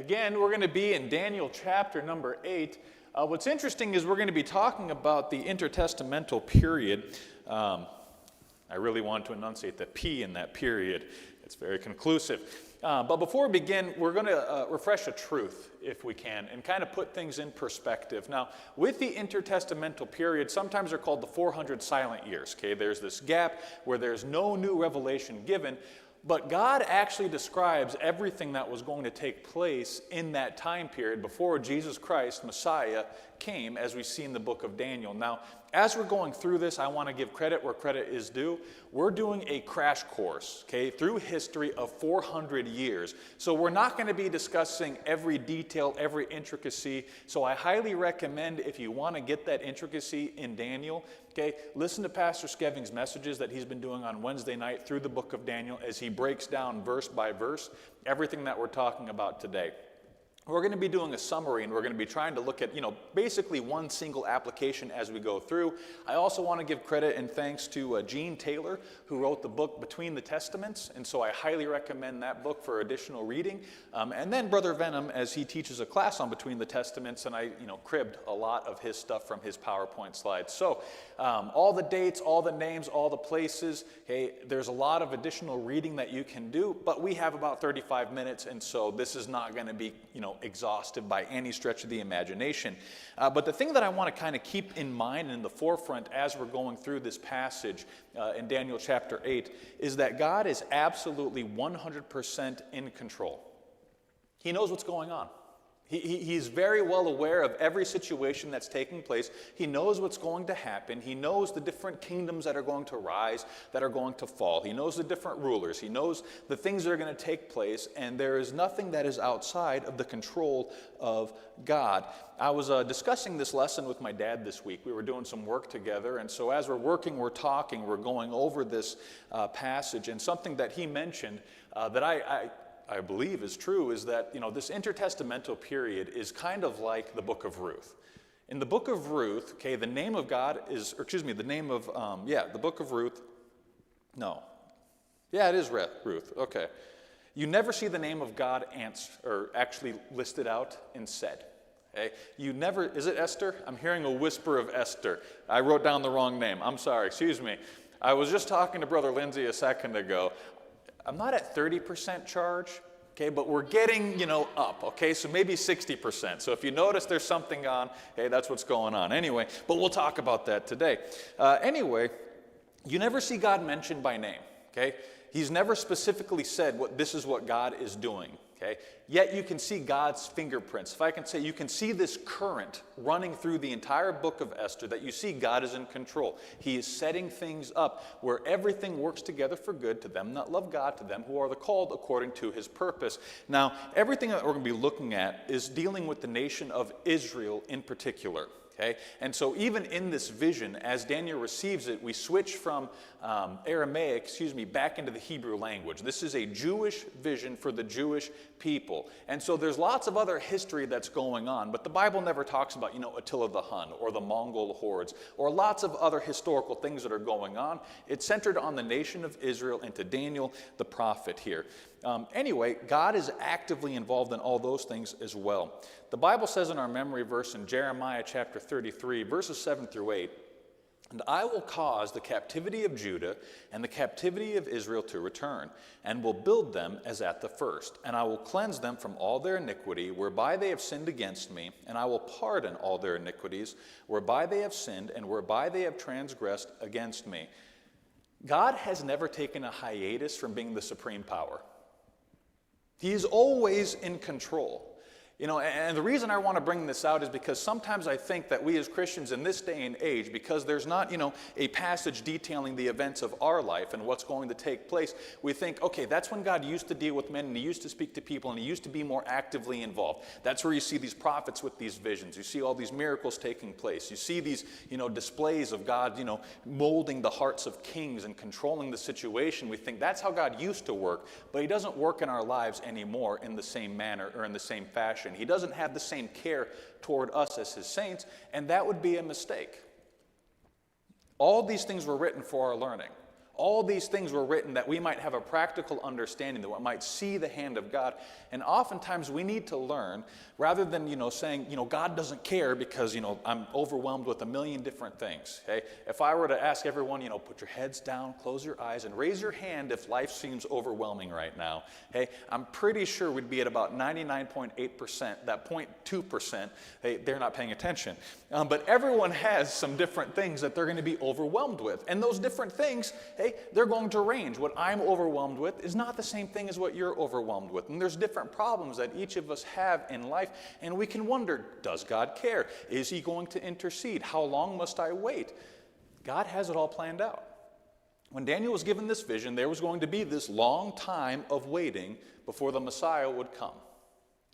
Again, we're going to be in Daniel chapter number 8. What's interesting is we're going to be talking about the intertestamental period. I really want to enunciate the P in that period. It's very conclusive. But before we begin, we're going to refresh a truth, if we can, and kind of put things in perspective. Now, with the intertestamental period, sometimes they're called the 400 silent years. Okay, there's this gap where there's no new revelation given. But God actually describes everything that was going to take place in that time period before Jesus Christ, Messiah, came, as we see in the book of Daniel. Now, as we're going through this, I want to give credit where credit is due. We're doing a crash course, okay, through history of 400 years. So we're not going to be discussing every detail, every intricacy. So I highly recommend, if you want to get that intricacy in Daniel, okay, listen to Pastor Skeving's messages that he's been doing on Wednesday night through the book of Daniel as he breaks down verse by verse everything that we're talking about today. We're going to be doing a summary, and we're going to be trying to look at, basically one single application as we go through. I also want to give credit and thanks to Gene Taylor, who wrote the book Between the Testaments, and so I highly recommend that book for additional reading. And then Brother Venom, as he teaches a class on Between the Testaments, and I, cribbed a lot of his stuff from his PowerPoint slides. So all the dates, all the names, all the places, hey, there's a lot of additional reading that you can do, but we have about 35 minutes, and so this is not going to be, exhaustive by any stretch of the imagination. But the thing that I want to kind of keep in mind and in the forefront as we're going through this passage in Daniel chapter 8 is that God is absolutely 100% in control. He knows what's going on. He's very well aware of every situation that's taking place. He knows what's going to happen. He knows the different kingdoms that are going to rise, that are going to fall. He knows the different rulers. He knows the things that are going to take place, and there is nothing that is outside of the control of God. I was discussing this lesson with my dad this week. We were doing some work together, and so as we're working, we're talking, we're going over this passage, and something that he mentioned that I believe is true is that, this intertestamental period is kind of like the book of Ruth. In the book of Ruth, okay, the name of God is, the book of Ruth, no. Yeah, it is Ruth, okay. You never see the name of God actually listed out and said. Okay? Is it Esther? I'm hearing a whisper of Esther. I wrote down the wrong name. I'm sorry, excuse me. I was just talking to Brother Lindsay a second ago. I'm not at 30% charge, okay, but we're getting, up, okay, so maybe 60%. So if you notice there's something on, hey, that's what's going on. Anyway, but we'll talk about that today. Anyway, you never see God mentioned by name, okay? He's never specifically said this is what God is doing, okay? Yet you can see God's fingerprints. If I can say, you can see this current running through the entire book of Esther, that you see God is in control. He is setting things up where everything works together for good to them that love God, to them who are the called according to his purpose. Now, everything that we're going to be looking at is dealing with the nation of Israel in particular. Okay? And so even in this vision, as Daniel receives it, we switch from Aramaic, back into the Hebrew language. This is a Jewish vision for the Jewish people. And so there's lots of other history that's going on, but the Bible never talks about, Attila the Hun or the Mongol hordes or lots of other historical things that are going on. It's centered on the nation of Israel and to Daniel the prophet here. Anyway, God is actively involved in all those things as well. The Bible says in our memory verse in Jeremiah chapter 33, verses 7 through 8, "And I will cause the captivity of Judah and the captivity of Israel to return, and will build them as at the first. And I will cleanse them from all their iniquity, whereby they have sinned against me, and I will pardon all their iniquities, whereby they have sinned, and whereby they have transgressed against me." God has never taken a hiatus from being the supreme power. He is always in control. And the reason I want to bring this out is because sometimes I think that we as Christians in this day and age, because there's not, a passage detailing the events of our life and what's going to take place, we think, okay, that's when God used to deal with men and he used to speak to people and he used to be more actively involved. That's where you see these prophets with these visions. You see all these miracles taking place. You see these, displays of God, molding the hearts of kings and controlling the situation. We think that's how God used to work, but he doesn't work in our lives anymore in the same manner or in the same fashion. He doesn't have the same care toward us as his saints, and that would be a mistake. All these things were written for our learning. all these things were written that we might have a practical understanding, that we might see the hand of God. And oftentimes we need to learn, rather than, saying, God doesn't care because, I'm overwhelmed with a million different things. Okay? If I were to ask everyone, put your heads down, close your eyes, and raise your hand if life seems overwhelming right now, hey, I'm pretty sure we'd be at about 99.8%, that 0.2%, hey, they're not paying attention. But everyone has some different things that they're going to be overwhelmed with. And those different things, hey, they're going to range. What I'm overwhelmed with is not the same thing as what you're overwhelmed with. And there's different problems that each of us have in life. And we can wonder, does God care? Is he going to intercede? How long must I wait? God has it all planned out. When Daniel was given this vision, there was going to be this long time of waiting before the Messiah would come.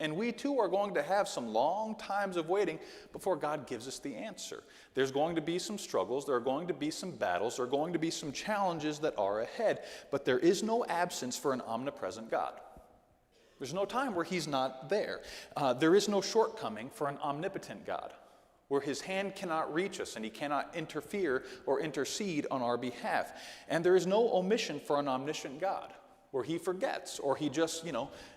And we too are going to have some long times of waiting before God gives us the answer. There's going to be some struggles, there are going to be some battles, there are going to be some challenges that are ahead, but there is no absence for an omnipresent God. There's no time where he's not there. There is no shortcoming for an omnipotent God, where his hand cannot reach us and he cannot interfere or intercede on our behalf. And there is no omission for an omniscient God, where he forgets or he just,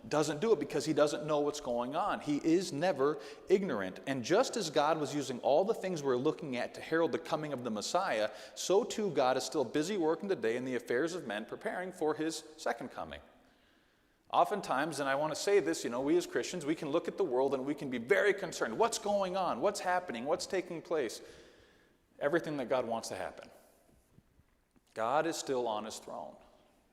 doesn't do it because he doesn't know what's going on. He is never ignorant. And just as God was using all the things we're looking at to herald the coming of the Messiah, so too God is still busy working today in the affairs of men, preparing for his second coming. Oftentimes, and I want to say this, we as Christians, we can look at the world and we can be very concerned. What's going on? What's happening? What's taking place? Everything that God wants to happen. God is still on his throne.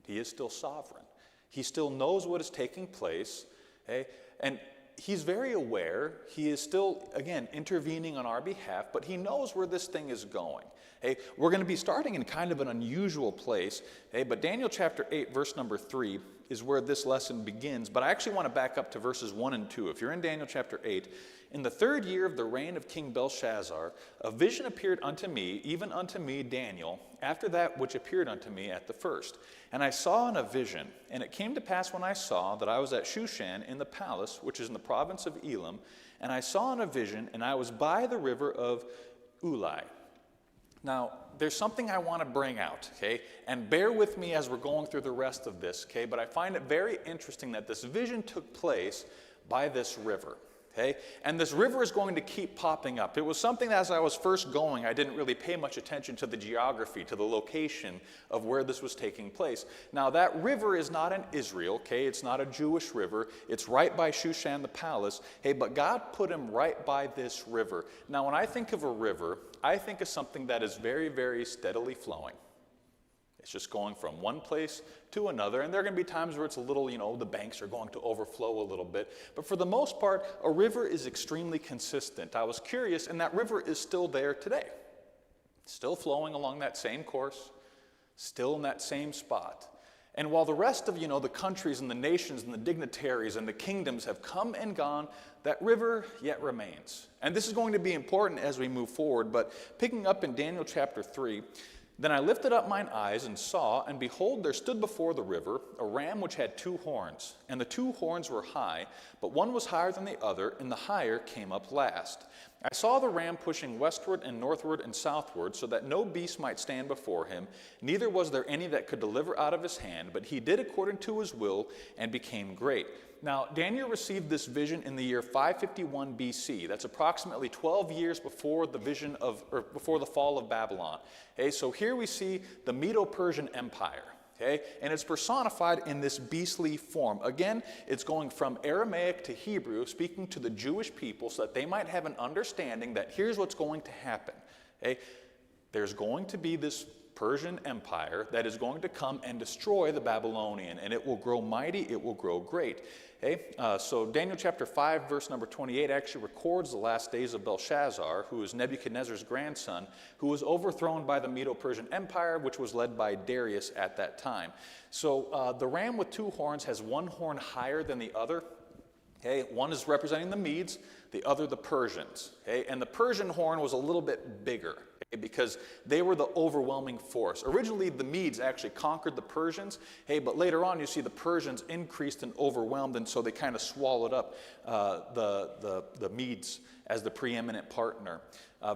He is still sovereign. He still knows what is taking place, okay? And he's very aware. He is still, again, intervening on our behalf, but he knows where this thing is going. Hey, we're going to be starting in kind of an unusual place, hey, but Daniel chapter 8, verse number 3 is where this lesson begins. But I actually want to back up to verses 1 and 2. If you're in Daniel chapter 8, in the 3rd year of the reign of King Belshazzar, a vision appeared unto me, even unto me, Daniel, after that which appeared unto me at the first. And I saw in a vision, and it came to pass when I saw that I was at Shushan in the palace, which is in the province of Elam, and I saw in a vision, and I was by the river of Ulai. Now, there's something I want to bring out, okay? And bear with me as we're going through the rest of this, okay? But I find it very interesting that this vision took place by this river, okay? And this river is going to keep popping up. It was something that as I was first going, I didn't really pay much attention to the geography, to the location of where this was taking place. Now, that river is not in Israel, okay? It's not a Jewish river. It's right by Shushan the palace, hey? But God put him right by this river. Now, when I think of a river, I think of something that is very, very steadily flowing. It's just going from one place to another, and there are going to be times where it's a little, the banks are going to overflow a little bit. But for the most part, a river is extremely consistent. I was curious, and that river is still there today. Still flowing along that same course, still in that same spot. And while the rest of, the countries and the nations and the dignitaries and the kingdoms have come and gone, that river yet remains. And this is going to be important as we move forward, but picking up in Daniel chapter 3, then I lifted up mine eyes and saw, and behold, there stood before the river a ram which had 2 horns, and the 2 horns were high, but one was higher than the other, and the higher came up last. I saw the ram pushing westward and northward and southward, so that no beast might stand before him, neither was there any that could deliver out of his hand, but he did according to his will, and became great. Now, Daniel received this vision in the year 551 BC. That's approximately 12 years before the before the fall of Babylon. Okay, so here we see the Medo-Persian Empire. Okay, and it's personified in this beastly form. Again, it's going from Aramaic to Hebrew, speaking to the Jewish people so that they might have an understanding that here's what's going to happen. Okay, there's going to be this Persian Empire that is going to come and destroy the Babylonian, and it will grow mighty, it will grow great. Okay? So Daniel chapter 5, verse number 28 actually records the last days of Belshazzar, who is Nebuchadnezzar's grandson, who was overthrown by the Medo-Persian Empire, which was led by Darius at that time. So the ram with 2 horns has 1 horn higher than the other. Okay? One is representing the Medes, the other the Persians. Okay? And the Persian horn was a little bit bigger, because they were the overwhelming force. Originally, the Medes actually conquered the Persians, but later on you see the Persians increased and overwhelmed, and so they kind of swallowed up the Medes as the preeminent partner.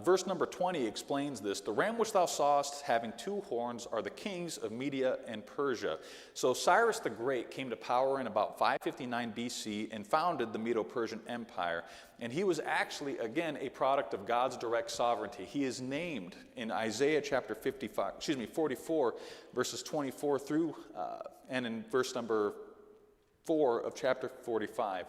Verse number 20 explains this. The ram which thou sawest having two horns are the kings of Media and Persia. So Cyrus the Great came to power in about 559 BC and founded the Medo-Persian Empire. And he was actually, again, a product of God's direct sovereignty. He is named in Isaiah chapter 44, verses 24 through, and in verse number 4 of chapter 45.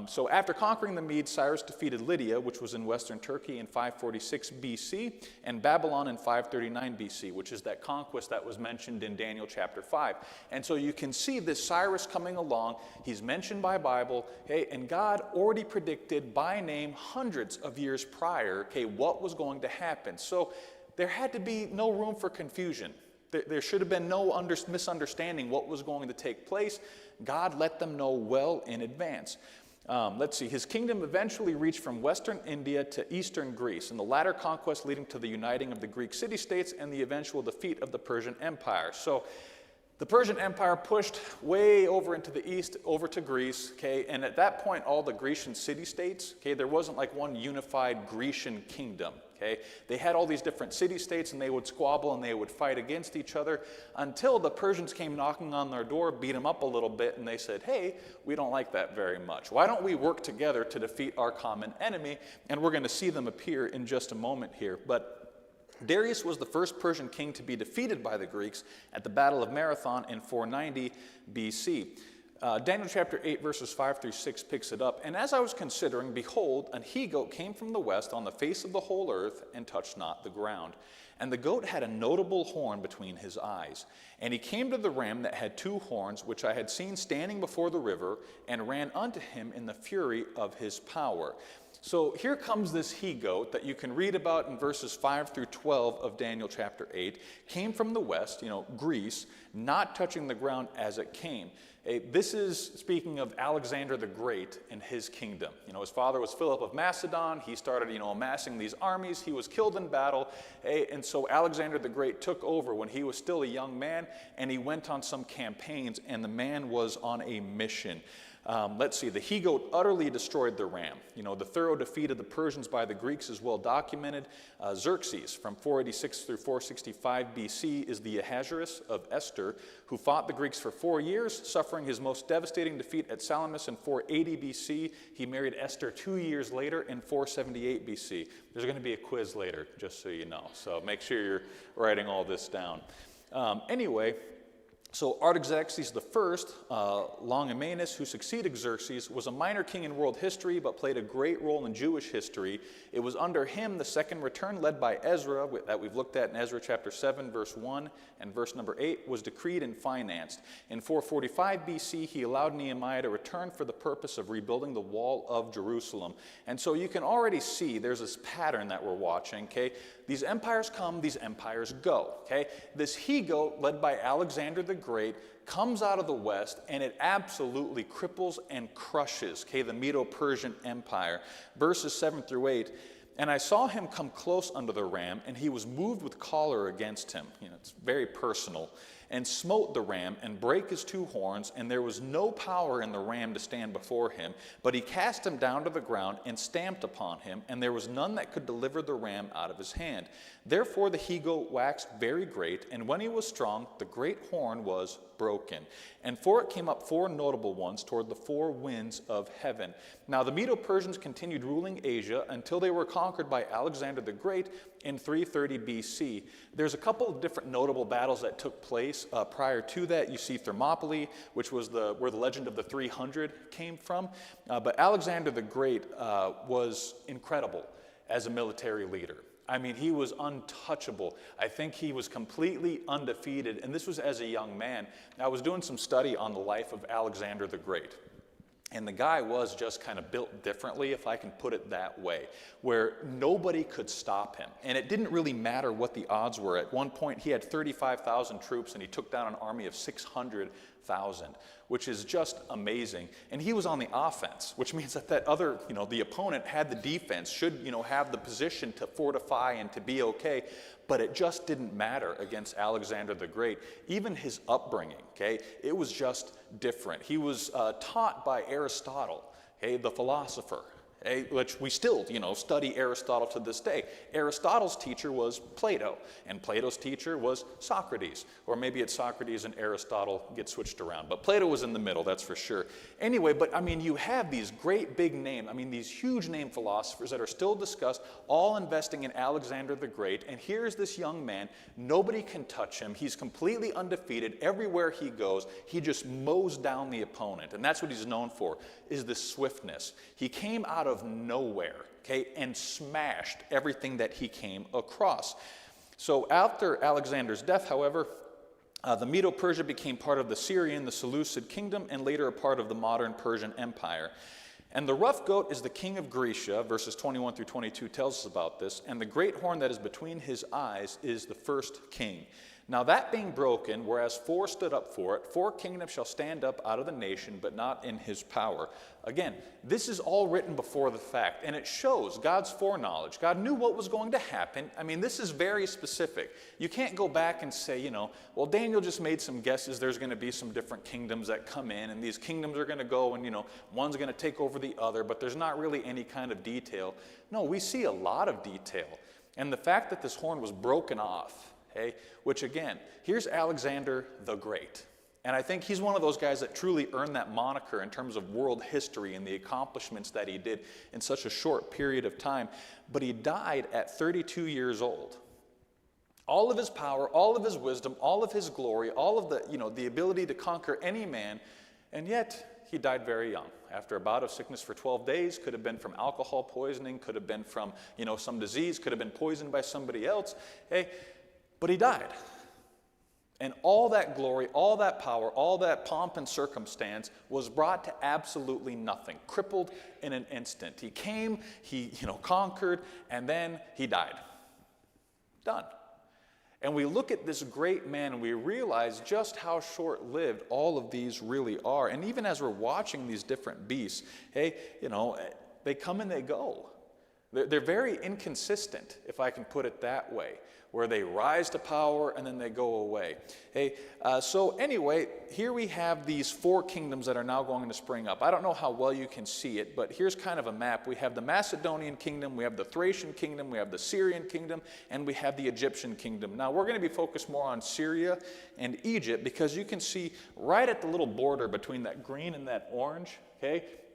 So after conquering the Medes, Cyrus defeated Lydia, which was in western Turkey, in 546 BC, and Babylon in 539 BC, which is that conquest that was mentioned in Daniel chapter 5. And so you can see this Cyrus coming along. He's mentioned by Bible, okay, and God already predicted by name hundreds of years prior, okay, what was going to happen. So there had to be no room for confusion. There should have been no misunderstanding what was going to take place. God let them know well in advance. Let's see, his kingdom eventually reached from western India to eastern Greece, and the latter conquest leading to the uniting of the Greek city-states and the eventual defeat of the Persian Empire. So the Persian Empire pushed way over into the east, over to Greece, okay, and at that point, all the Grecian city-states, okay, there wasn't like one unified Grecian kingdom, okay. They had all these different city-states, and they would squabble and they would fight against each other until the Persians came knocking on their door, beat them up a little bit, and they said, hey, we don't like that very much. Why don't we work together to defeat our common enemy? And we're going to see them appear in just a moment here. But Darius was the first Persian king to be defeated by the Greeks at the Battle of Marathon in 490 BC. Daniel chapter 8, verses 5 through 6 picks it up. And as I was considering, behold, an he-goat came from the west on the face of the whole earth and touched not the ground. And the goat had a notable horn between his eyes. And he came to the ram that had two horns, which I had seen standing before the river, and ran unto him in the fury of his power. So here comes this he-goat that you can read about in verses 5 through 12 of Daniel chapter 8. Came from the west, Greece, not touching the ground as it came. This is speaking of Alexander the Great and his kingdom. His father was Philip of Macedon. He started, amassing these armies. He was killed in battle. And so Alexander the Great took over when he was still a young man, and he went on some campaigns, and the man was on a mission. Let's see, the he-goat utterly destroyed the ram. The thorough defeat of the Persians by the Greeks is well documented. Xerxes, from 486 through 465 BC, is the Ahasuerus of Esther, who fought the Greeks for 4 years, suffering his most devastating defeat at Salamis in 480 BC. He married Esther 2 years later in 478 BC. There's going to be a quiz later, just so you know. So make sure you're writing all this down. So Artaxerxes I, Longimanus, who succeeded Xerxes, was a minor king in world history but played a great role in Jewish history. It was under him the second return, led by Ezra, that we've looked at in Ezra chapter 7, verse 1 and verse number 8, was decreed and financed. In 445 BC, he allowed Nehemiah to return for the purpose of rebuilding the wall of Jerusalem. And so you can already see there's this pattern that we're watching, okay? These empires come, these empires go, okay? This he-goat, led by Alexander the Great, comes out of the west, and it absolutely cripples and crushes, okay, the Medo-Persian Empire. Verses 7 through 8, and I saw him come close unto the ram, and he was moved with choler against him. It's very personal. And smote the ram, and brake his two horns, and there was no power in the ram to stand before him. But he cast him down to the ground, and stamped upon him, and there was none that could deliver the ram out of his hand. Therefore the he-goat waxed very great, and when he was strong, the great horn was broken. And for it came up 4 notable ones toward the 4 winds of heaven. Now the Medo-Persians continued ruling Asia until they were conquered by Alexander the Great in 330 BC. There's a couple of different notable battles that took place prior to that. You see Thermopylae, which was where the legend of the 300 came from. But Alexander the Great was incredible as a military leader. I mean, he was untouchable. I think he was completely undefeated, and this was as a young man. I was doing some study on the life of Alexander the Great, and the guy was just kind of built differently, if I can put it that way, where nobody could stop him, and it didn't really matter what the odds were. At one point, he had 35,000 troops, and he took down an army of 600,000, which is just amazing. And he was on the offense, which means that other, the opponent had the defense, should, have the position to fortify and to be okay, but it just didn't matter against Alexander the Great. Even his upbringing, okay, it was just different. He was taught by Aristotle, okay, the philosopher. which we still, study Aristotle to this day. Aristotle's teacher was Plato, and Plato's teacher was Socrates. Or maybe it's Socrates and Aristotle get switched around. But Plato was in the middle, that's for sure. Anyway, but you have these great big names, these huge name philosophers that are still discussed, all investing in Alexander the Great. And here's this young man, nobody can touch him. He's completely undefeated. Everywhere he goes, he just mows down the opponent. And that's what he's known for, is the swiftness. He came out of nowhere, and smashed everything that he came across. So after Alexander's death, however, the Medo-Persia became part of the Syrian, the Seleucid kingdom, and later a part of the modern Persian Empire. And the rough goat is the king of Grecia, verses 21 through 22 tells us about this, and the great horn that is between his eyes is the first king. Now that being broken, whereas 4 stood up for it, 4 kingdoms shall stand up out of the nation, but not in his power. Again, this is all written before the fact, and it shows God's foreknowledge. God knew what was going to happen. This is very specific. You can't go back and say, well, Daniel just made some guesses. There's going to be some different kingdoms that come in, and these kingdoms are going to go, and, one's going to take over the other, but there's not really any kind of detail. No, we see a lot of detail. And the fact that this horn was broken off, which again, here's Alexander the Great. And I think he's one of those guys that truly earned that moniker in terms of world history and the accomplishments that he did in such a short period of time. But he died at 32 years old. All of his power, all of his wisdom, all of his glory, all of the ability to conquer any man, and yet he died very young. After a bout of sickness for 12 days, could have been from alcohol poisoning, could have been from, some disease, could have been poisoned by somebody else. But he died. And all that glory, all that power, all that pomp and circumstance was brought to absolutely nothing, crippled in an instant. He came, he conquered, and then he died. Done. And we look at this great man and we realize just how short-lived all of these really are. And even as we're watching these different beasts, they come and they go. They're very inconsistent, if I can put it that way, where they rise to power and then they go away. So anyway, here we have these 4 kingdoms that are now going to spring up. I don't know how well you can see it, but here's kind of a map. We have the Macedonian kingdom, we have the Thracian kingdom, we have the Syrian kingdom, and we have the Egyptian kingdom. Now we're going to be focused more on Syria and Egypt because you can see right at the little border between that green and that orange,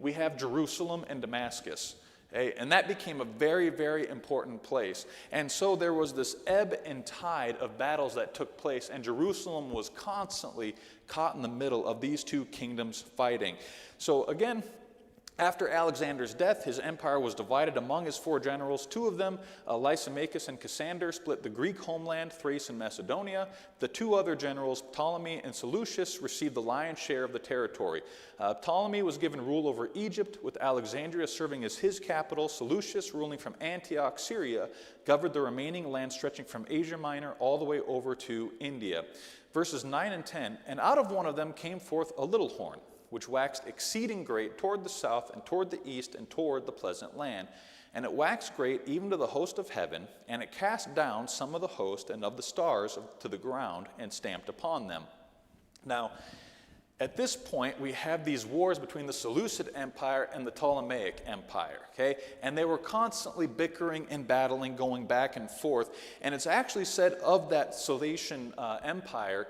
we have Jerusalem and Damascus. And that became a very, very important place. And so there was this ebb and tide of battles that took place, and Jerusalem was constantly caught in the middle of these 2 kingdoms fighting. So again, after Alexander's death, his empire was divided among his 4 generals. 2 of them, Lysimachus and Cassander, split the Greek homeland, Thrace and Macedonia. The 2 other generals, Ptolemy and Seleucus, received the lion's share of the territory. Ptolemy was given rule over Egypt, with Alexandria serving as his capital. Seleucus, ruling from Antioch, Syria, governed the remaining land stretching from Asia Minor all the way over to India. Verses 9 and 10, and out of one of them came forth a little horn, which waxed exceeding great toward the south and toward the east and toward the pleasant land. And it waxed great even to the host of heaven, and it cast down some of the host and of the stars to the ground and stamped upon them. Now, at this point, we have these wars between the Seleucid Empire and the Ptolemaic Empire, And they were constantly bickering and battling, going back and forth. And it's actually said of that Seleucian Empire,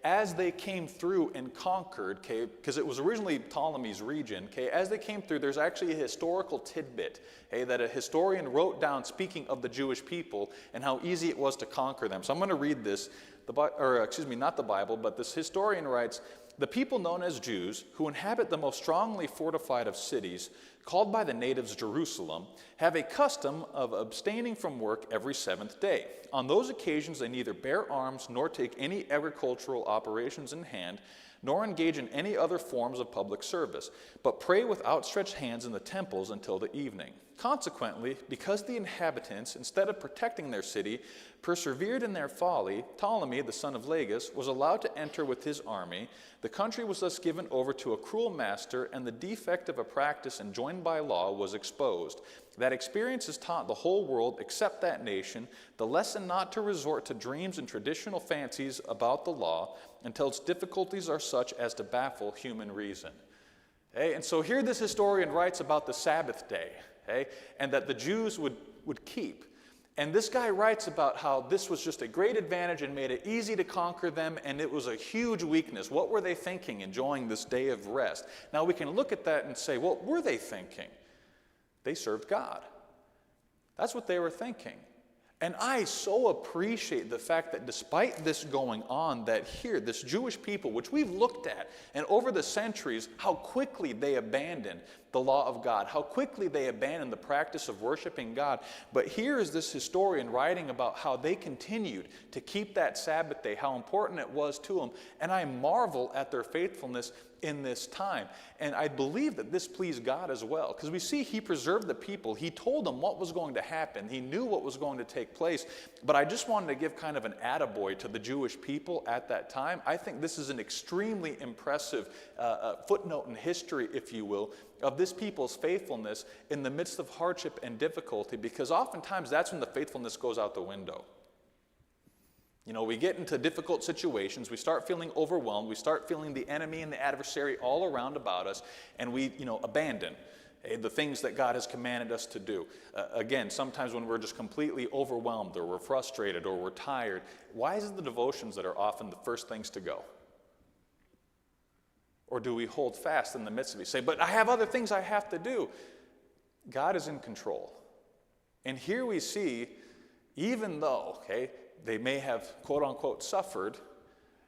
as they came through and conquered, because it was originally Ptolemy's region, as they came through, there's actually a historical tidbit, that a historian wrote down speaking of the Jewish people and how easy it was to conquer them. So I'm going to read this, not the Bible, but this historian writes, "The people known as Jews, who inhabit the most strongly fortified of cities, called by the natives Jerusalem, have a custom of abstaining from work every 7th day. On those occasions they neither bear arms nor take any agricultural operations in hand, nor engage in any other forms of public service, but pray with outstretched hands in the temples until the evening. Consequently, because the inhabitants, instead of protecting their city, persevered in their folly, Ptolemy, the son of Lagus, was allowed to enter with his army. The country was thus given over to a cruel master, and the defect of a practice enjoined by law was exposed. That experience has taught the whole world, except that nation, the lesson not to resort to dreams and traditional fancies about the law until its difficulties are such as to baffle human reason." And so here this historian writes about the Sabbath day. okay? And that the Jews would keep. And this guy writes about how this was just a great advantage and made it easy to conquer them, and it was a huge weakness. What were they thinking, enjoying this day of rest? Now we can look at that and say, what were they thinking? They served God. That's what they were thinking. And I so appreciate the fact that despite this going on, that here, this Jewish people, which we've looked at, and over the centuries, how quickly they abandoned the law of God, how quickly they abandoned the practice of worshiping God. But here is this historian writing about how they continued to keep that Sabbath day, how important it was to them. And I marvel at their faithfulness in this time. And I believe that this pleased God as well, because we see he preserved the people. He told them what was going to happen. He knew what was going to take place. But I just wanted to give kind of an attaboy to the Jewish people at that time. I think this is an extremely impressive footnote in history, if you will, of this people's faithfulness in the midst of hardship and difficulty, because oftentimes that's when the faithfulness goes out the window. You know, we get into difficult situations, we start feeling overwhelmed, we start feeling the enemy and the adversary all around about us, and we, abandon the things that God has commanded us to do. Again, sometimes when we're just completely overwhelmed, or we're frustrated, or we're tired, why is it the devotions that are often the first things to go? Or do we hold fast in the midst of it? Say, but I have other things I have to do. God is in control. And here we see, even though, they may have, quote unquote, suffered,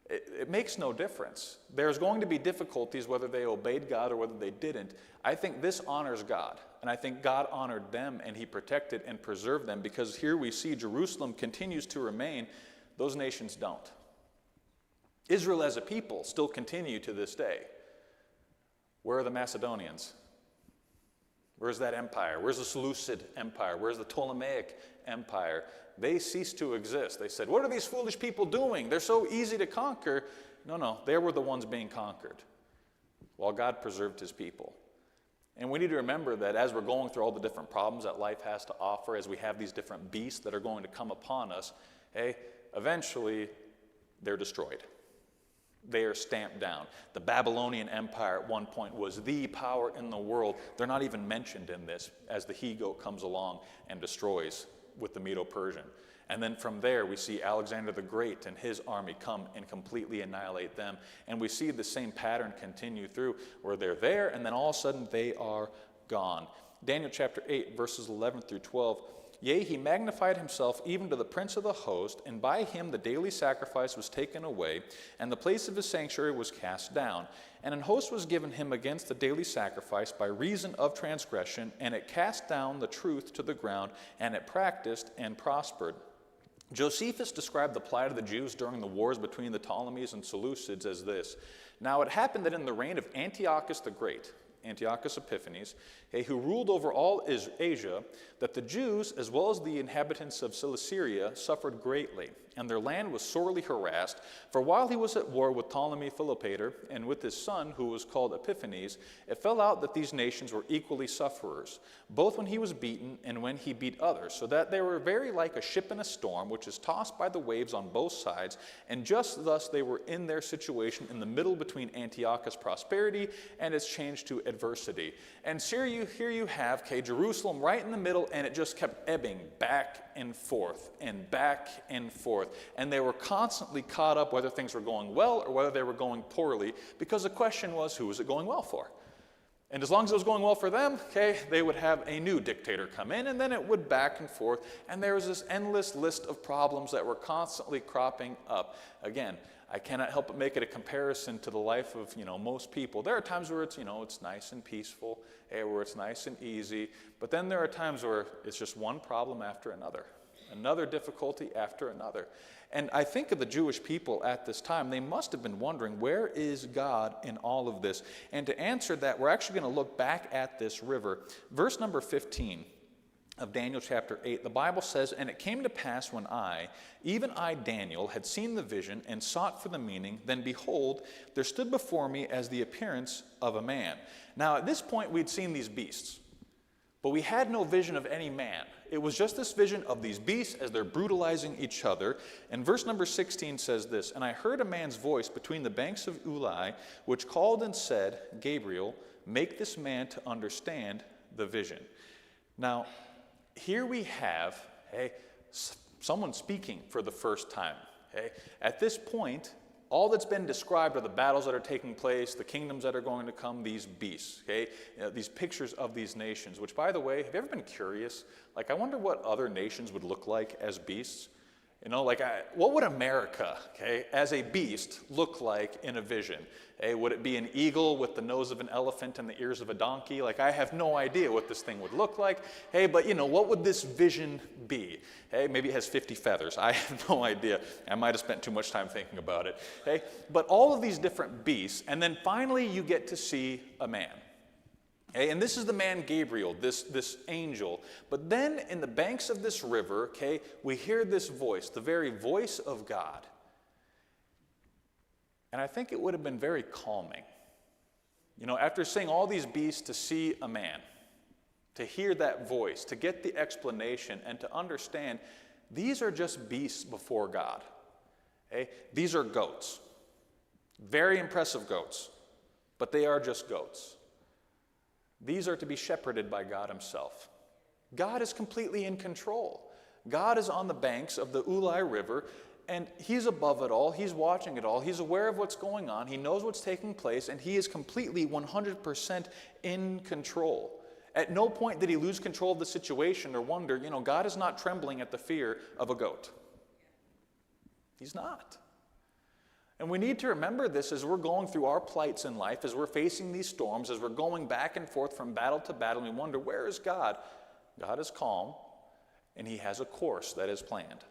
it makes no difference. There's going to be difficulties whether they obeyed God or whether they didn't. I think this honors God. And I think God honored them and he protected and preserved them, because here we see Jerusalem continues to remain. Those nations don't. Israel as a people still continue to this day. Where are the Macedonians? Where's that empire? Where's the Seleucid Empire? Where's the Ptolemaic Empire? They ceased to exist. They said, what are these foolish people doing? They're so easy to conquer. No, they were the ones being conquered, while God preserved his people. And we need to remember that as we're going through all the different problems that life has to offer, as we have these different beasts that are going to come upon us, eventually they're destroyed. They are stamped down. The Babylonian Empire at one point was the power in the world. They're not even mentioned in this, as the he-goat comes along and destroys with the Medo-Persian. And then from there, we see Alexander the Great and his army come and completely annihilate them. And we see the same pattern continue through, where they're there, and then all of a sudden they are gone. Daniel chapter 8, verses 11 through 12. Yea, he magnified himself even to the prince of the host, and by him the daily sacrifice was taken away, and the place of his sanctuary was cast down. And an host was given him against the daily sacrifice by reason of transgression, and it cast down the truth to the ground, and it practiced and prospered. Josephus described the plight of the Jews during the wars between the Ptolemies and Seleucids as this. Now it happened that in the reign of Antiochus the Great, Antiochus Epiphanes, who ruled over all Asia, that the Jews, as well as the inhabitants of Cilicia, suffered greatly, and their land was sorely harassed. For while he was at war with Ptolemy Philopator, and with his son, who was called Epiphanes, it fell out that these nations were equally sufferers, both when he was beaten and when he beat others, so that they were very like a ship in a storm, which is tossed by the waves on both sides, and just thus they were in their situation in the middle between Antiochus' prosperity and its change to adversity. And here you have, Jerusalem right in the middle, and it just kept ebbing back and forth and back and forth. And they were constantly caught up whether things were going well or whether they were going poorly, because the question was, who was it going well for? And as long as it was going well for them, they would have a new dictator come in, and then it would back and forth. And there was this endless list of problems that were constantly cropping up. Again, I cannot help but make it a comparison to the life of, most people. There are times where it's, it's nice and peaceful, where it's nice and easy. But then there are times where it's just one problem after another difficulty after another. And I think of the Jewish people at this time. They must have been wondering, where is God in all of this? And to answer that, we're actually going to look back at this river. Verse number 15 of Daniel chapter 8, the Bible says, and it came to pass when even I, Daniel, had seen the vision and sought for the meaning, then behold, there stood before me as the appearance of a man. Now at this point we'd seen these beasts, but we had no vision of any man. It was just this vision of these beasts as they're brutalizing each other. And verse number 16 says this, and I heard a man's voice between the banks of Ulai, which called and said, Gabriel, make this man to understand the vision. Now, here we have someone speaking for the first time. At this point, all that's been described are the battles that are taking place, the kingdoms that are going to come, these beasts, these pictures of these nations, which, by the way, have you ever been curious? Like, I wonder what other nations would look like as beasts. What would America, as a beast, look like in a vision? Would it be an eagle with the nose of an elephant and the ears of a donkey? I have no idea what this thing would look like. But what would this vision be? Maybe it has 50 feathers. I have no idea. I might have spent too much time thinking about it. But all of these different beasts, and then finally you get to see a man. And this is the man Gabriel, this angel. But then in the banks of this river, we hear this voice, the very voice of God. And I think it would have been very calming. After seeing all these beasts, to see a man, to hear that voice, to get the explanation, and to understand these are just beasts before God. These are goats. Very impressive goats. But they are just goats. These are to be shepherded by God himself. God is completely in control. God is on the banks of the Ulai River, and he's above it all. He's watching it all. He's aware of what's going on. He knows what's taking place, and he is completely 100% in control. At no point did he lose control of the situation or wonder, God is not trembling at the fear of a goat. He's not. And we need to remember this as we're going through our plights in life, as we're facing these storms, as we're going back and forth from battle to battle, and we wonder, where is God? God is calm, and he has a course that is planned.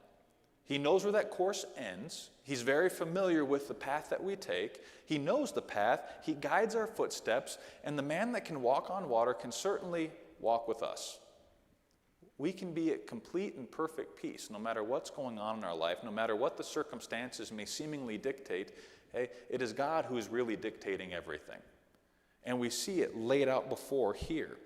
He knows where that course ends. He's very familiar with the path that we take. He knows the path. He guides our footsteps, and the man that can walk on water can certainly walk with us. We can be at complete and perfect peace no matter what's going on in our life, no matter what the circumstances may seemingly dictate. It is God who is really dictating everything. And we see it laid out before here.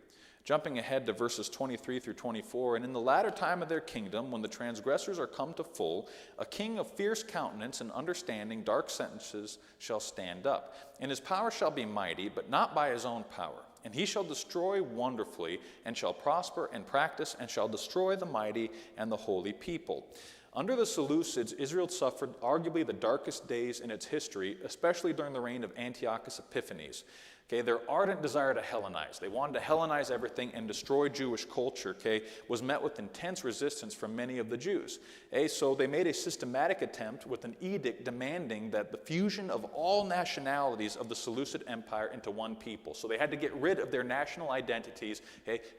Jumping ahead to verses 23 through 24, and in the latter time of their kingdom, when the transgressors are come to full, a king of fierce countenance and understanding dark sentences shall stand up. And his power shall be mighty, but not by his own power. And he shall destroy wonderfully, and shall prosper and practice, and shall destroy the mighty and the holy people. Under the Seleucids, Israel suffered arguably the darkest days in its history, especially during the reign of Antiochus Epiphanes. Their ardent desire to Hellenize, they wanted to Hellenize everything and destroy Jewish culture, was met with intense resistance from many of the Jews. So they made a systematic attempt with an edict demanding that the fusion of all nationalities of the Seleucid Empire into one people. So they had to get rid of their national identities.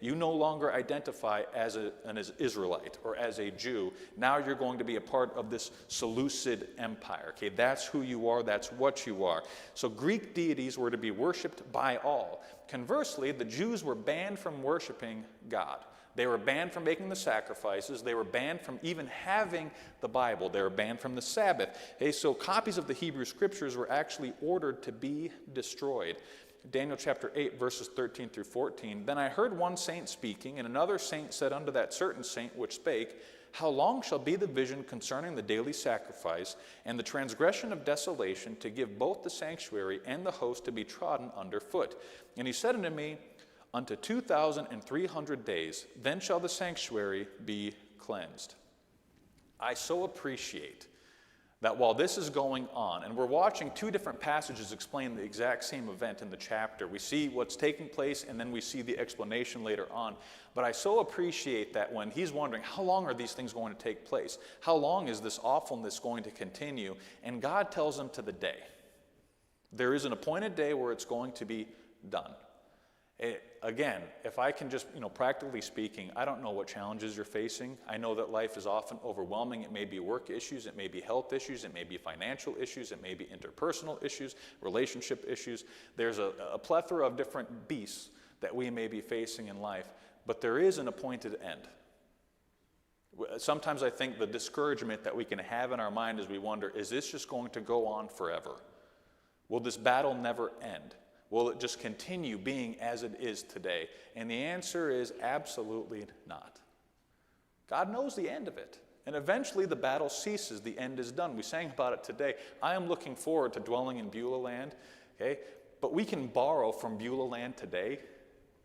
You no longer identify as an Israelite or as a Jew. Now you're going to be a part of this Seleucid Empire. That's who you are. That's what you are. So Greek deities were to be worshipped by all. Conversely, the Jews were banned from worshiping God. They were banned from making the sacrifices. They were banned from even having the Bible. They were banned from the Sabbath. So copies of the Hebrew Scriptures were actually ordered to be destroyed. Daniel chapter 8, verses 13 through 14. Then I heard one saint speaking, and another saint said unto that certain saint which spake, How long shall be the vision concerning the daily sacrifice and the transgression of desolation, to give both the sanctuary and the host to be trodden under foot? And he said unto me, Unto 2,300 days, then shall the sanctuary be cleansed. I so appreciate that while this is going on, and we're watching two different passages explain the exact same event in the chapter. We see what's taking place, and then we see the explanation later on. But I so appreciate that when he's wondering, how long are these things going to take place? How long is this awfulness going to continue? And God tells him to the day. There is an appointed day where it's going to be done. Again, if I can just, practically speaking, I don't know what challenges you're facing. I know that life is often overwhelming. It may be work issues, it may be health issues, it may be financial issues, it may be interpersonal issues, relationship issues. There's a plethora of different beasts that we may be facing in life, but there is an appointed end. Sometimes I think the discouragement that we can have in our mind as we wonder, is this just going to go on forever? Will this battle never end? Will it just continue being as it is today? And the answer is absolutely not. God knows the end of it. And eventually the battle ceases. The end is done. We sang about it today. I am looking forward to dwelling in Beulah land. But we can borrow from Beulah land today.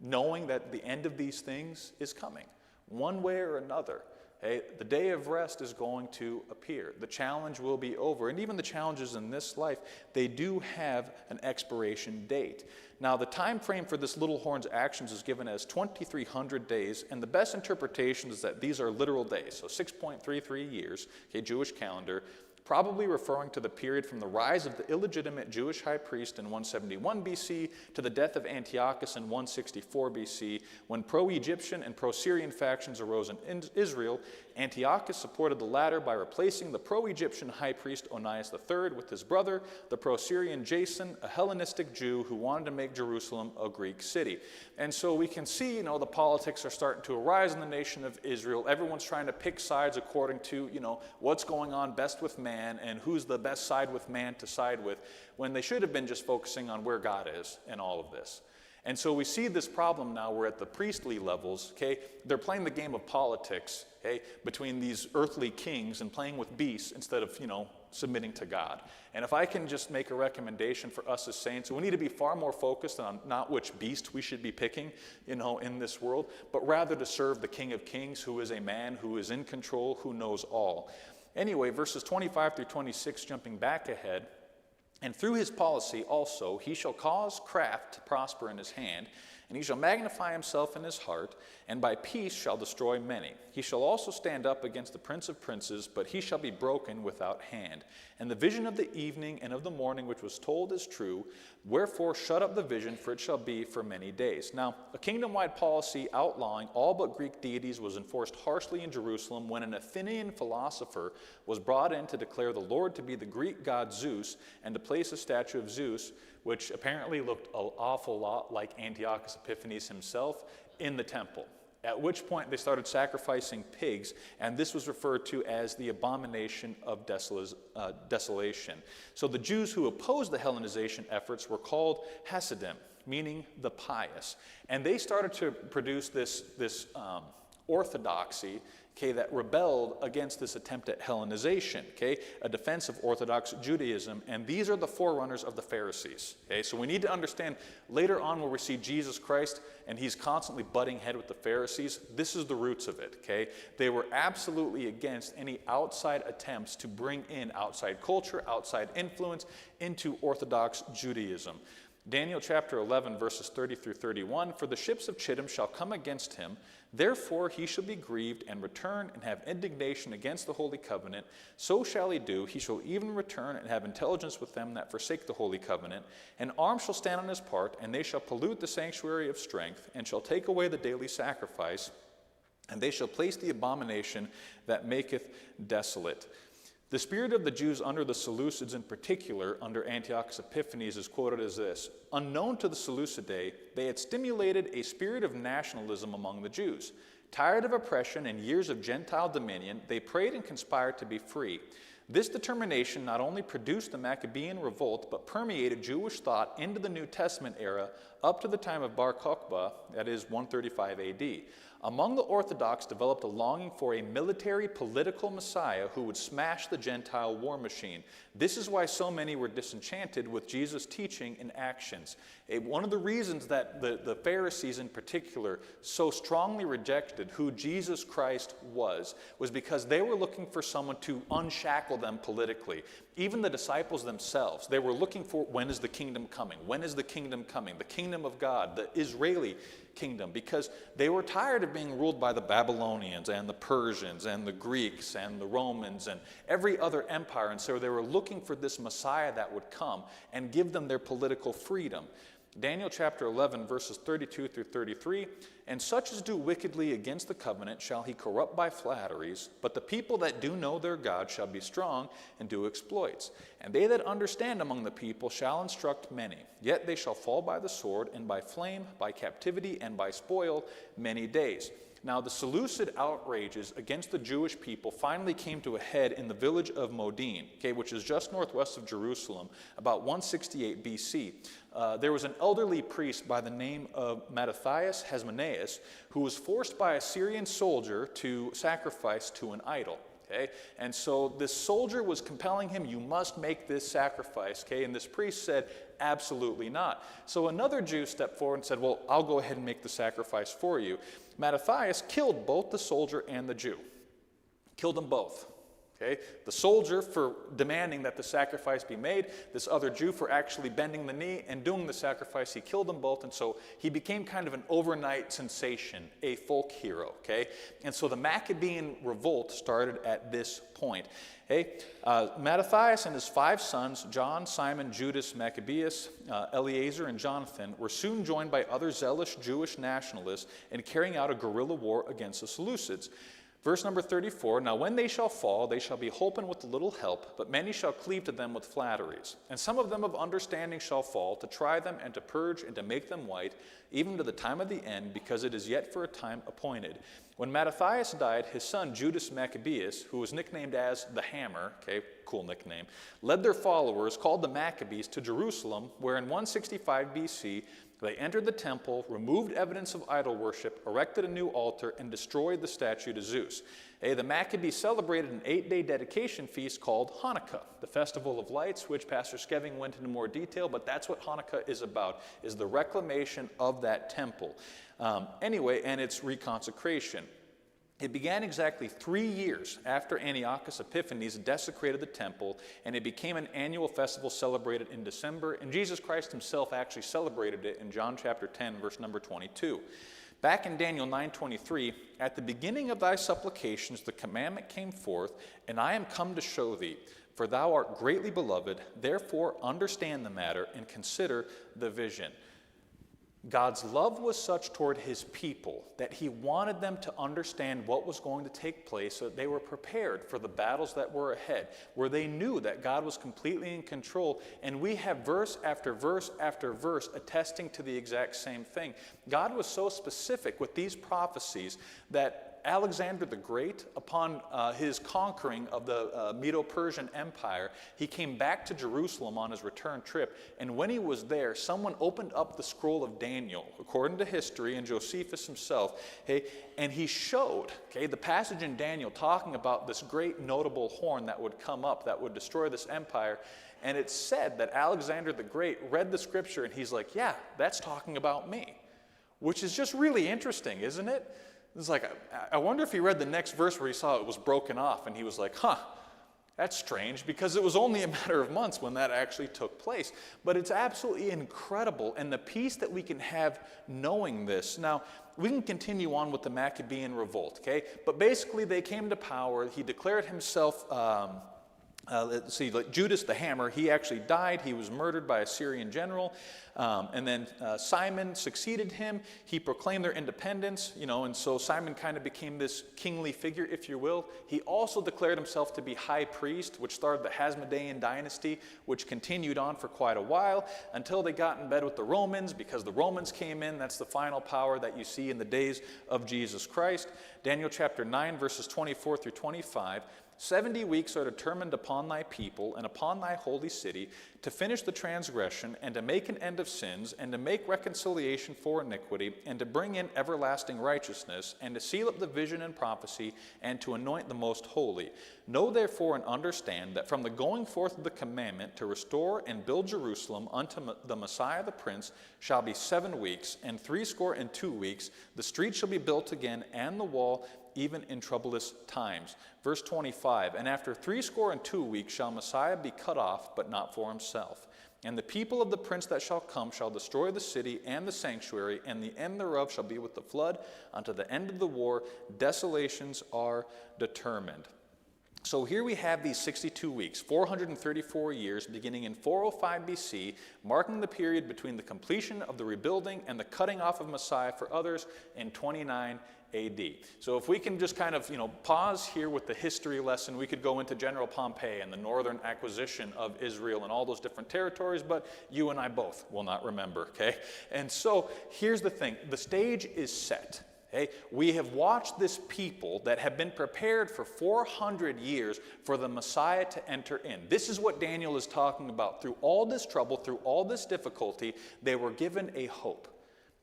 knowing that the end of these things is coming, one way or another. Okay? The day of rest is going to appear. The challenge will be over. And even the challenges in this life, they do have an expiration date. Now, the time frame for this little horn's actions is given as 2,300 days, and the best interpretation is that these are literal days, so 6.33 years, okay, Jewish calendar, probably referring to the period from the rise of the illegitimate Jewish high priest in 171 BC to the death of Antiochus in 164 BC, when pro-Egyptian and pro-Syrian factions arose in Israel. Antiochus supported the latter by replacing the pro-Egyptian high priest Onias III with his brother, the pro-Syrian Jason, a Hellenistic Jew who wanted to make Jerusalem a Greek city. And so we can see, the politics are starting to arise in the nation of Israel. Everyone's trying to pick sides according to, what's going on best with man and who's the best side with man to side with, when they should have been just focusing on where God is in all of this. And so we see this problem now where at the priestly levels, okay, they're playing the game of politics, okay, between these earthly kings and playing with beasts instead of, submitting to God. And if I can just make a recommendation for us as saints, we need to be far more focused on not which beast we should be picking, in this world, but rather to serve the King of Kings, who is a man who is in control, who knows all. Anyway, verses 25 through 26, jumping back ahead, and through his policy also he shall cause craft to prosper in his hand, and he shall magnify himself in his heart, and by peace shall destroy many. He shall also stand up against the prince of princes, but he shall be broken without hand. And the vision of the evening and of the morning which was told is true. Wherefore shut up the vision, for it shall be for many days. Now, a kingdom-wide policy outlawing all but Greek deities was enforced harshly in Jerusalem when an Athenian philosopher was brought in to declare the Lord to be the Greek god Zeus and to place a statue of Zeus, which apparently looked an awful lot like Antiochus Epiphanes himself, in the temple. At which point they started sacrificing pigs, and this was referred to as the abomination of desolation. So the Jews who opposed the Hellenization efforts were called Hasidim, meaning the pious. And they started to produce this orthodoxy, okay, that rebelled against this attempt at Hellenization, okay, a defense of Orthodox Judaism, and these are the forerunners of the Pharisees, okay? So we need to understand later on where we see Jesus Christ and he's constantly butting head with the Pharisees, this is the roots of it, okay? They were absolutely against any outside attempts to bring in outside culture, outside influence into Orthodox Judaism. Daniel chapter 11, verses 30 through 31, for the ships of Chittim shall come against him, therefore he shall be grieved and return and have indignation against the holy covenant. So shall he do, he shall even return and have intelligence with them that forsake the holy covenant. And arms shall stand on his part, and they shall pollute the sanctuary of strength, and shall take away the daily sacrifice, and they shall place the abomination that maketh desolate. The spirit of the Jews under the Seleucids in particular, under Antiochus Epiphanes, is quoted as this: unknown to the Seleucidae, they had stimulated a spirit of nationalism among the Jews. Tired of oppression and years of Gentile dominion, they prayed and conspired to be free. This determination not only produced the Maccabean revolt, but permeated Jewish thought into the New Testament era up to the time of Bar Kokhba, that is 135 AD. Among the Orthodox developed a longing for a military, political Messiah who would smash the Gentile war machine. This is why so many were disenchanted with Jesus' teaching and actions. One of the reasons that the Pharisees in particular so strongly rejected who Jesus Christ was because they were looking for someone to unshackle them politically. Even the disciples themselves, they were looking for, when is the kingdom coming? When is the kingdom coming? The kingdom of God, the Israeli kingdom, because they were tired of being ruled by the Babylonians and the Persians and the Greeks and the Romans and every other empire. And so they were looking for this Messiah that would come and give them their political freedom. Daniel chapter 11, verses 32 through 33, and such as do wickedly against the covenant shall he corrupt by flatteries, but the people that do know their God shall be strong and do exploits. And they that understand among the people shall instruct many. Yet they shall fall by the sword, and by flame, by captivity, and by spoil many days. Now the Seleucid outrages against the Jewish people finally came to a head in the village of Modin, okay, which is just northwest of Jerusalem, about 168 BC. There was an elderly priest by the name of Mattathias Hasmoneus who was forced by a Syrian soldier to sacrifice to an idol. Okay? And so this soldier was compelling him, you must make this sacrifice. Okay? And this priest said, absolutely not. So another Jew stepped forward and said, well, I'll go ahead and make the sacrifice for you. Mattathias killed both the soldier and the Jew. Killed them both. Okay? The soldier for demanding that the sacrifice be made, this other Jew for actually bending the knee and doing the sacrifice. He killed them both, and so he became kind of an overnight sensation, a folk hero. Okay? And so the Maccabean revolt started at this point. Okay? Mattathias and his 5 sons, John, Simon, Judas, Maccabeus, Eleazar, and Jonathan, were soon joined by other zealous Jewish nationalists in carrying out a guerrilla war against the Seleucids. Verse number 34, now when they shall fall, they shall be holpen with a little help, but many shall cleave to them with flatteries. And some of them of understanding shall fall, to try them and to purge and to make them white, even to the time of the end, because it is yet for a time appointed. When Mattathias died, his son Judas Maccabeus, who was nicknamed as the Hammer, okay, cool nickname, led their followers, called the Maccabees, to Jerusalem, where in 165 BC, they entered the temple, removed evidence of idol worship, erected a new altar, and destroyed the statue to Zeus. The Maccabees celebrated an 8-day dedication feast called Hanukkah, the Festival of Lights, which Pastor Skeving went into more detail, but that's what Hanukkah is about, is the reclamation of that temple. And its reconsecration. It began exactly 3 years after Antiochus Epiphanes desecrated the temple, and it became an annual festival celebrated in December, and Jesus Christ himself actually celebrated it in John chapter 10, verse number 22. Back in Daniel 9:23, at the beginning of thy supplications the commandment came forth, and I am come to show thee, for thou art greatly beloved, therefore understand the matter and consider the vision. God's love was such toward his people that he wanted them to understand what was going to take place so that they were prepared for the battles that were ahead, where they knew that God was completely in control. And we have verse after verse after verse attesting to the exact same thing. God was so specific with these prophecies that Alexander the Great, upon his conquering of the Medo-Persian Empire, he came back to Jerusalem on his return trip, and when he was there, someone opened up the scroll of Daniel, according to history, and Josephus himself, and he showed, the passage in Daniel talking about this great notable horn that would come up, that would destroy this empire, and it said that Alexander the Great read the scripture, and he's like, yeah, that's talking about me, which is just really interesting, isn't it? It's like, I wonder if he read the next verse where he saw it was broken off, and he was like, that's strange, because it was only a matter of months when that actually took place. But it's absolutely incredible, and the peace that we can have knowing this. Now, we can continue on with the Maccabean revolt, But basically, they came to power. He declared himself... like Judas the Hammer, he actually died. He was murdered by a Syrian general. And then Simon succeeded him. He proclaimed their independence, and so Simon kind of became this kingly figure, if you will. He also declared himself to be high priest, which started the Hasmonean dynasty, which continued on for quite a while until they got in bed with the Romans, because the Romans came in. That's the final power that you see in the days of Jesus Christ. Daniel chapter 9, verses 24 through 25. 70 weeks are determined upon thy people and upon thy holy city to finish the transgression and to make an end of sins and to make reconciliation for iniquity and to bring in everlasting righteousness and to seal up the vision and prophecy and to anoint the most holy. Know therefore and understand that from the going forth of the commandment to restore and build Jerusalem unto the Messiah the Prince shall be 7 weeks, and 62 weeks the street shall be built again and the wall, even in troublous times. Verse 25, and after 62 weeks shall Messiah be cut off, but not for himself. And the people of the prince that shall come shall destroy the city and the sanctuary, and the end thereof shall be with the flood unto the end of the war. Desolations are determined. So here we have these 62 weeks, 434 years, beginning in 405 BC, marking the period between the completion of the rebuilding and the cutting off of Messiah for others in 29 AD. So if we can just kind of, pause here with the history lesson, we could go into General Pompey and the northern acquisition of Israel and all those different territories, but you and I both will not remember, And so here's the thing, the stage is set. We have watched this people that have been prepared for 400 years for the Messiah to enter in. This is what Daniel is talking about. Through all this trouble, through all this difficulty, they were given a hope.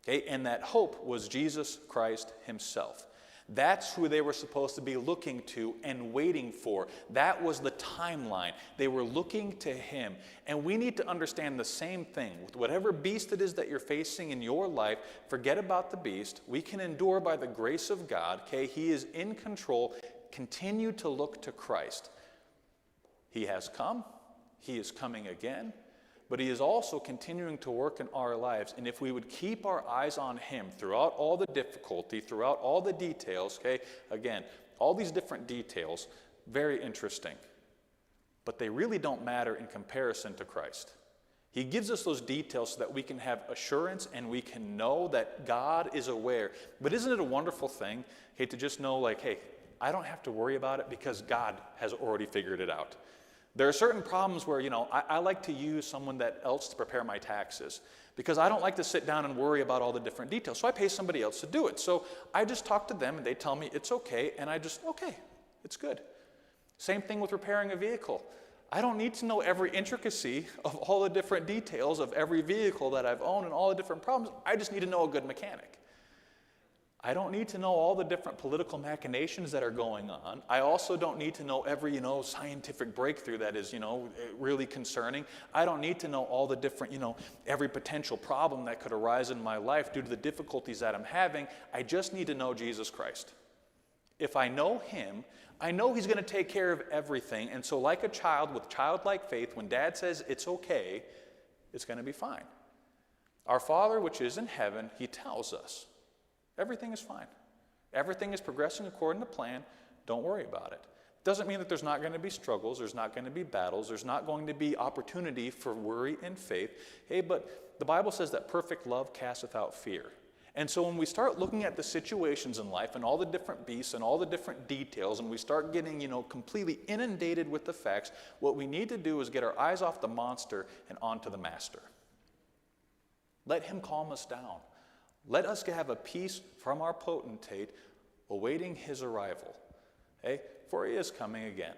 And that hope was Jesus Christ himself. That's who they were supposed to be looking to and waiting for. That was the timeline. They were looking to him. And we need to understand the same thing. With whatever beast it is that you're facing in your life, forget about the beast. We can endure by the grace of God. Okay, he is in control. Continue to look to Christ. He has come. He is coming again. But he is also continuing to work in our lives. And if we would keep our eyes on him throughout all the difficulty, throughout all the details, okay, again, all these different details, very interesting. But they really don't matter in comparison to Christ. He gives us those details so that we can have assurance and we can know that God is aware. But isn't it a wonderful thing, hey, to just know, like, hey, I don't have to worry about it because God has already figured it out. There are certain problems where, I like to use someone else to prepare my taxes because I don't like to sit down and worry about all the different details. So I pay somebody else to do it. So I just talk to them and they tell me it's okay, and okay, it's good. Same thing with repairing a vehicle. I don't need to know every intricacy of all the different details of every vehicle that I've owned and all the different problems. I just need to know a good mechanic. I don't need to know all the different political machinations that are going on. I also don't need to know every, scientific breakthrough that is, really concerning. I don't need to know all the different, every potential problem that could arise in my life due to the difficulties that I'm having. I just need to know Jesus Christ. If I know him, I know he's going to take care of everything. And so like a child with childlike faith, when dad says it's okay, it's going to be fine. Our Father, which is in heaven, he tells us, everything is fine. Everything is progressing according to plan. Don't worry about it. Doesn't mean that there's not going to be struggles, there's not going to be battles, there's not going to be opportunity for worry and faith. Hey, but the Bible says that perfect love casteth out fear. And so when we start looking at the situations in life and all the different beasts and all the different details, and we start getting, completely inundated with the facts, what we need to do is get our eyes off the monster and onto the master. Let him calm us down. Let us have a peace from our potentate awaiting his arrival. Okay? For he is coming again.